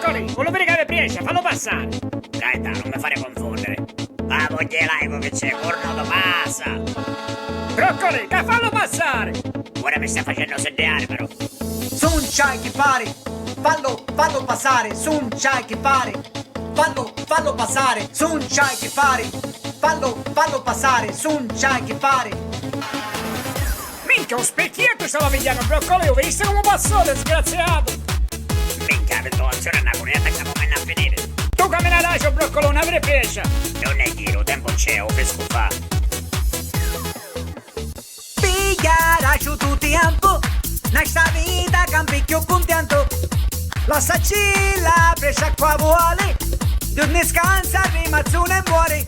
Broccoli, quello per che piace, fallo passare. Gaeta, non mi fare confondere. La voglio che c'è, corno passa. Broccoli, che fallo passare. Ora mi stai facendo sedere però. Sun c'hai che fare, fallo passare, sun c'hai che fare, fallo passare, sun c'hai che fare, fallo passare, sun c'hai che fare. Minchia, un specchietto stava pigliando Broccoli, ho visto come passò, disgraziato. Minchia, la situazione è una coniata che stiamo a finire. Tu camminerai, Broccoli, non avrei presa. Non è giro, tempo c'è, ho pesco fa. Pillarás tu tiempo, nesta vida campicchio contento. La saccilla presa qua vuole, Dio ne scansa, rimazzone muore.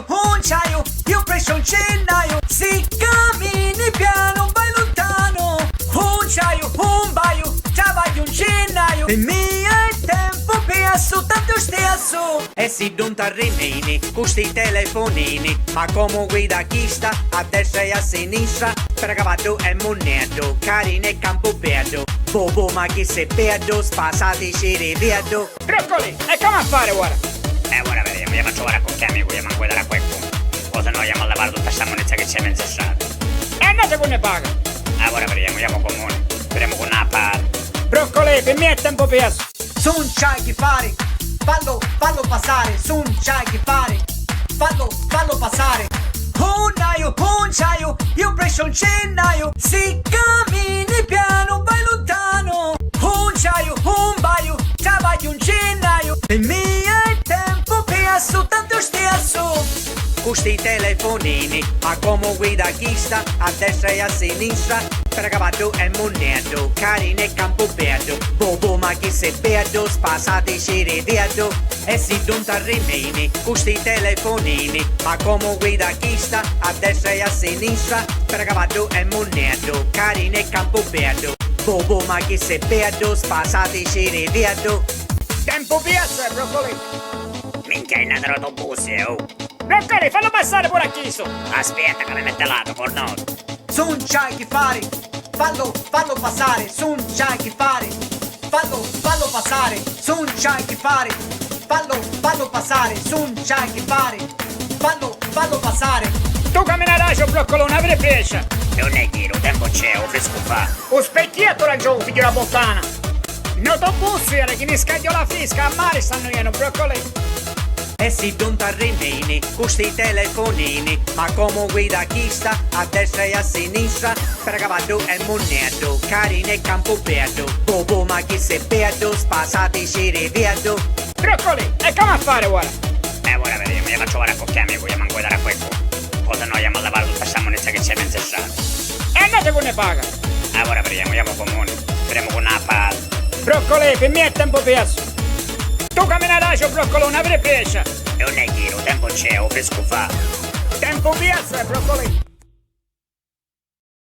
Un ciaio, io preso un cennaio, si cammini piano, vai lontano. Un ciaio, un baio, già vai un cennaio. Il mio è tempo perso, tanto stesso. E si non rimini, questi telefonini. Ma come guida chi sta, a destra e a sinistra. Per cavallo e monetto, carine e campo perdo. Bobo ma chi se perdo, spasati ci rivedo. Broccoli, e come a fare ora? Ora vediamo, io faccio ora con che amico, io manco da qualcuno. O se no andiamo a lavare tutta sta moneta che c'è mezza strada. E andate con ne paga. Ora vediamo, andiamo comune. Speriamo con una parte. Broccoli, per me è tempo perso. Sun c'hai che fare, fallo passare, sun c'hai che fare, fallo passare. Un ciaio, io preso un cennaio, si cammini piano, vai lontano. Un ciaio, un baio, già vai un cennaio. Il mio è tempo perso, tanto stesso. Questi telefonini, ma come guida chi sta, a destra e a sinistra. Per cavallo e monetto, carine e campo perdo. Bobo ma chi se perdo, spasati ci rivedo. E si non rimini, questi telefonini. Ma come guida chi sta, a destra e a sinistra. Per cavallo e monetto, carine e campo perdo. Bobo ma chi se perdo, spasati ci rivedo. Tempo perso, Broccoli. Minchia, è nato l'autobus, oh. Broccoli, fallo passare pure a chiso. Aspetta che mi mette lato, cornoto. Sun c'hai che fare, fallo passare, sun c'hai che fare, fallo passare, sun c'hai che fare, fallo passare, sun c'hai che fare, fallo passare. Tu camminerai, Broccoli, non avrei presa. Non è giro, tempo c'è, ho pesco fa. Un specchietto laggiù, figlio la puttana. In autobus era che mi scaglio la fisca, a mare stanno ieno, Broccoli. E si non rimini, questi telefonini. Ma come guida chi sta, a destra e a sinistra. Per cavallo e monetto, carine e campo perdo. Bobo ma chi se perdo, spasati ci rivedo. Broccoli, e come a fare ora? Ora vediamo, io faccio ora con che amico, io manco da qualcuno. O se no andiamo a lavare tutta sta moneta che c'è mezza strada. E andate con ne paga. Ora vediamo, andiamo comune. Speriamo con una parte. Broccoli, per me è tempo perso. Tu camminerai, Broccoli, non avrei presa. Non è giro, tempo c'è, ho pesco fa. Tempo perso, Broccoli.